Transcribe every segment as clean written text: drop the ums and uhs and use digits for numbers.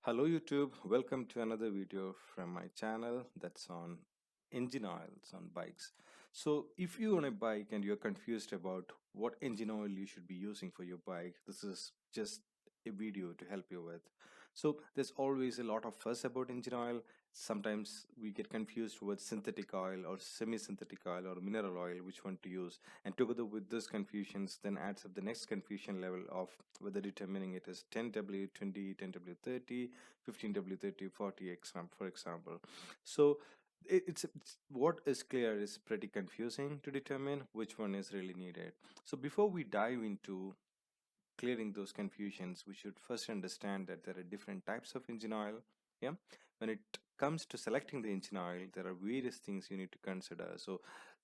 Hello YouTube, welcome to another video from my channel that's on engine oils on bikes. So if you own a bike and you're confused about what engine oil you should be using for your bike, this is just a video to help you with. So there's always a lot of fuss about engine oil. Sometimes we get confused with synthetic oil or semi-synthetic oil or mineral oil, which one to use. And together with this confusions then adds up the next confusion level of whether determining it is 10W20, 10W30, 15W30, 40x for example. So it's what is clear is pretty confusing to determine which one is really needed. So before we dive into clearing those confusions, we should first understand that there are different types of engine oil. Yeah, when it comes to selecting the engine oil, there are various things you need to consider. So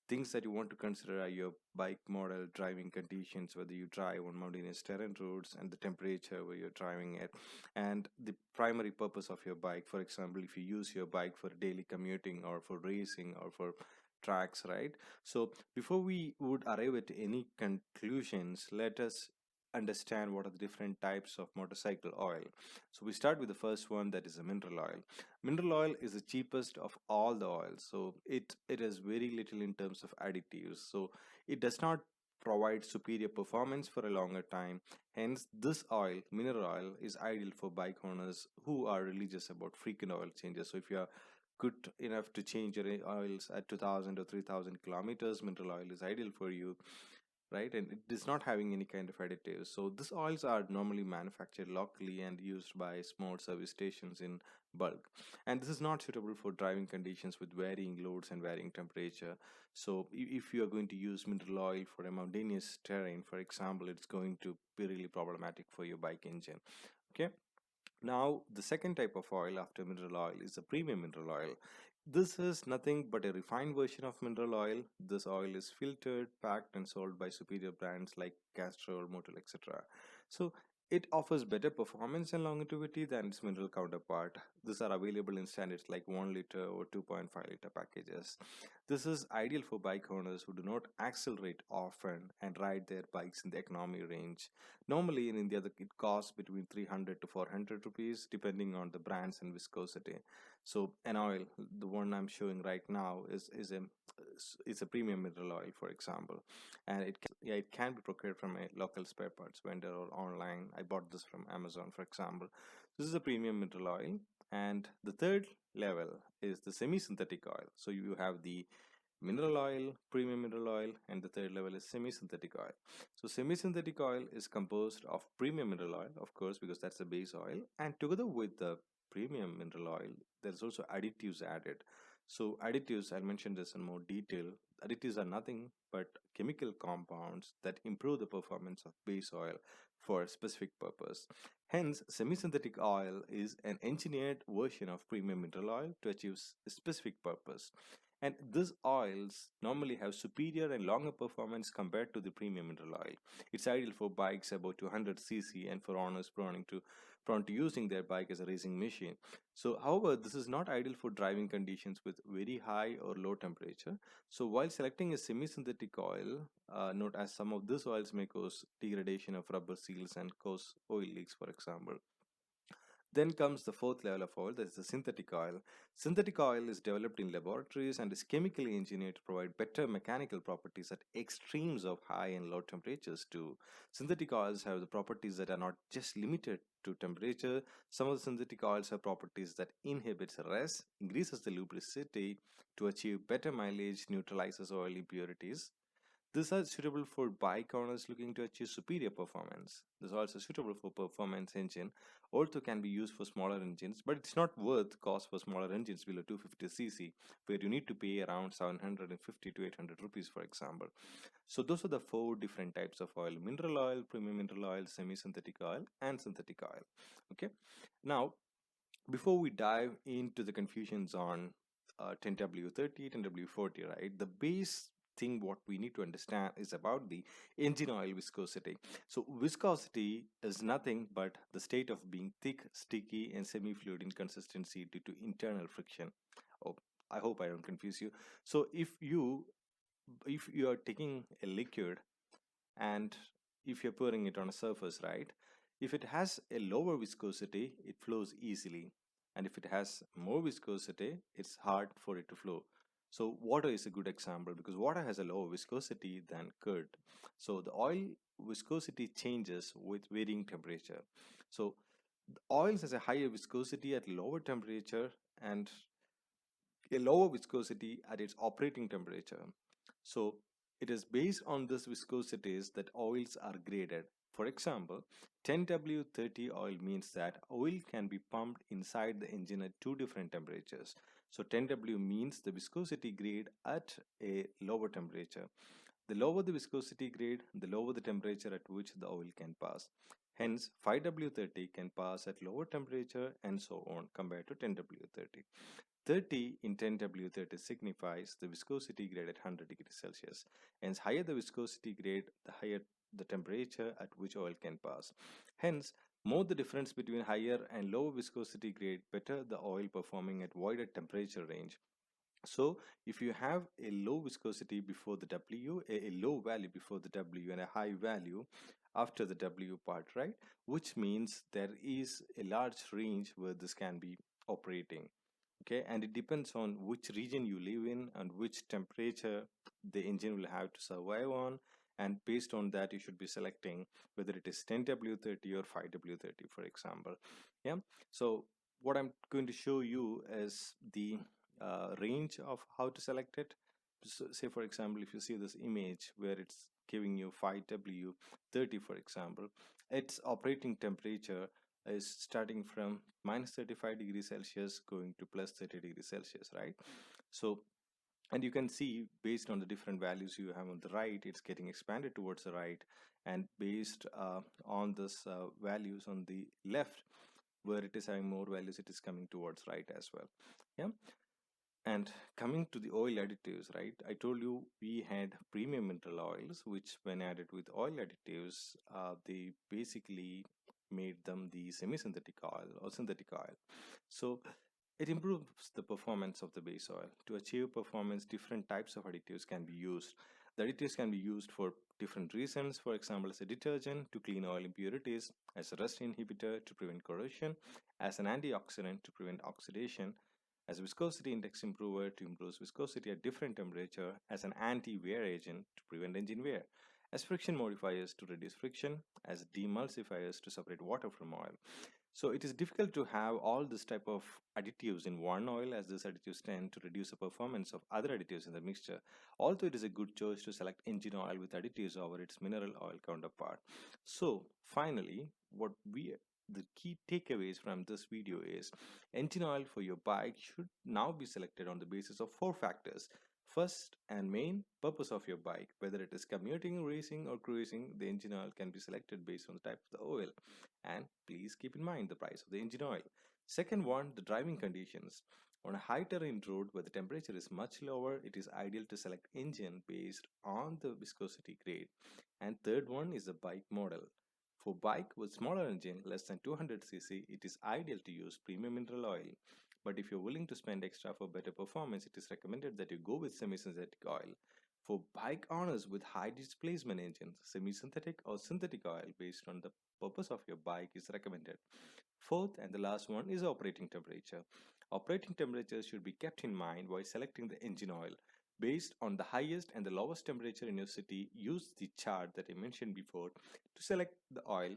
things that you want to consider are your bike model, driving conditions, whether you drive on mountainous terrain roads, and the temperature where you're driving it, and the primary purpose of your bike. For example, if you use your bike for daily commuting or for racing or for tracks, right? So before we would arrive at any conclusions, let us understand what are the different types of motorcycle oil. So we start with the first one, that is a mineral oil. Mineral oil is the cheapest of all the oils, so it has very little in terms of additives, so it does not provide superior performance for a longer time. Hence this oil, mineral oil, is ideal for bike owners who are religious about frequent oil changes. So if you are good enough to change your oils at 2000 or 3000 kilometers, mineral oil is ideal for you, right? And it is not having any kind of additives. So these oils are normally manufactured locally and used by small service stations in bulk. And this is not suitable for driving conditions with varying loads and varying temperature. So if you are going to use mineral oil for a mountainous terrain, for example, it's going to be really problematic for your bike engine. Okay. Now, the second type of oil after mineral oil is a premium mineral oil. This is nothing but a refined version of mineral oil. This oil is filtered, packed, and sold by superior brands like Castrol, Motul, etc. So, it offers better performance and longevity than its mineral counterpart. These are available in standards like 1 liter or 2.5 liter packages. This is ideal for bike owners who do not accelerate often and ride their bikes in the economy range. Normally in India, it costs between 300 to 400 rupees depending on the brands and viscosity. So an oil, the one I'm showing right now, is a premium mineral oil, for example, and it can be procured from a local spare parts vendor or online. I bought this from Amazon, for example. This is a premium mineral oil, and the third level is the semi-synthetic oil. So you have the mineral oil, premium mineral oil, and the third level is semi-synthetic oil. So semi-synthetic oil is composed of premium mineral oil, of course, because that's the base oil, and together with the premium mineral oil, there's also additives added. So additives, I'll mention this in more detail. Additives are nothing but chemical compounds that improve the performance of base oil for a specific purpose. Hence, semi-synthetic oil is an engineered version of premium mineral oil to achieve a specific purpose. And these oils normally have superior and longer performance compared to the premium mineral oil. It's ideal for bikes above 200 cc and for owners prone to using their bike as a racing machine. So, however, this is not ideal for driving conditions with very high or low temperature. So, while selecting a semi-synthetic oil, note as some of these oils may cause degradation of rubber seals and cause oil leaks, for example. Then comes the fourth level of oil, that is the synthetic oil. Synthetic oil is developed in laboratories and is chemically engineered to provide better mechanical properties at extremes of high and low temperatures too. Synthetic oils have the properties that are not just limited to temperature. Some of the synthetic oils have properties that inhibits rest, increases the lubricity to achieve better mileage, neutralizes oil impurities. These are suitable for bike owners looking to achieve superior performance. This is also suitable for performance engine, also can be used for smaller engines, but it's not worth cost for smaller engines below 250 cc, where you need to pay around 750 to 800 rupees, for example. So those are the four different types of oil: mineral oil, premium mineral oil, semi-synthetic oil, and synthetic oil. Okay. Now, before we dive into the confusions on 10W30, 10W40, right? The base thing what we need to understand is about the engine oil viscosity. So viscosity is nothing but the state of being thick, sticky, and semi-fluid in consistency due to internal friction. Oh, I hope I don't confuse you. So if you are taking a liquid and if you're pouring it on a surface, right? If it has a lower viscosity, it flows easily. And if it has more viscosity, it's hard for it to flow. So water is a good example because water has a lower viscosity than curd. So the oil viscosity changes with varying temperature. So the oils has a higher viscosity at lower temperature and a lower viscosity at its operating temperature. So it is based on this viscosities that oils are graded. For example, 10W30 oil means that oil can be pumped inside the engine at two different temperatures. So 10W means the viscosity grade at a lower temperature. The lower the viscosity grade, the lower the temperature at which the oil can pass. Hence, 5W30 can pass at lower temperature and so on compared to 10W30. 30 in 10W30 signifies the viscosity grade at 100 degrees Celsius. Hence, higher the viscosity grade, the higher the temperature at which oil can pass. Hence, more the difference between higher and lower viscosity grade, better the oil performing at wider temperature range. So if you have a low viscosity before the W, a low value before the W and a high value after the W part, right? Which means there is a large range where this can be operating. Okay, and it depends on which region you live in and which temperature the engine will have to survive on, and based on that you should be selecting whether it is 10W30 or 5W30, for example. Yeah, so what I'm going to show you is the range of how to select it. So say for example, if you see this image where it's giving you 5W30, for example, its operating temperature is starting from minus 35 degrees Celsius going to plus 30 degrees Celsius, right? So, and you can see based on the different values you have on the right, it's getting expanded towards the right, and based on this values on the left, where it is having more values, it is coming towards right as well. Yeah. And coming to the oil additives, right? I told you we had premium mineral oils, which when added with oil additives, they basically made them the semi-synthetic oil or synthetic oil. So it improves the performance of the base oil. To achieve performance, different types of additives can be used. The additives can be used for different reasons. For example, as a detergent to clean oil impurities, as a rust inhibitor to prevent corrosion, as an antioxidant to prevent oxidation, as a viscosity index improver to improve viscosity at different temperature, as an anti-wear agent to prevent engine wear, as friction modifiers to reduce friction, as demulsifiers to separate water from oil. So it is difficult to have all this type of additives in one oil, as these additives tend to reduce the performance of other additives in the mixture. Although it is a good choice to select engine oil with additives over its mineral oil counterpart. So finally, what we the key takeaways from this video is engine oil for your bike should now be selected on the basis of four factors. First and main, purpose of your bike. Whether it is commuting, racing, or cruising, the engine oil can be selected based on the type of the oil. And please keep in mind the price of the engine oil. Second one, the driving conditions. On a high terrain road where the temperature is much lower, it is ideal to select engine based on the viscosity grade. And third one is the bike model. For bike with smaller engine, less than 200cc, it is ideal to use premium mineral oil. But if you're willing to spend extra for better performance, it is recommended that you go with semi-synthetic oil. For bike owners with high displacement engines, semi-synthetic or synthetic oil based on the purpose of your bike is recommended. Fourth and the last one is operating temperature. Operating temperature should be kept in mind while selecting the engine oil. Based on the highest and the lowest temperature in your city, use the chart that I mentioned before to select the oil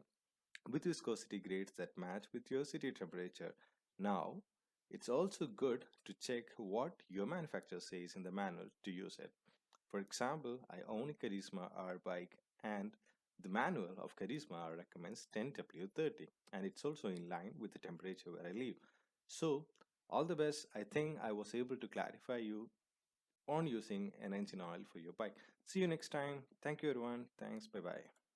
with viscosity grades that match with your city temperature. Now, it's also good to check what your manufacturer says in the manual to use it. For example, I own a Charisma R bike, and the manual of Charisma R recommends 10W30, and it's also in line with the temperature where I live. So, all the best. I think I was able to clarify you on using an engine oil for your bike. See you next time. Thank you everyone. Thanks. Bye bye.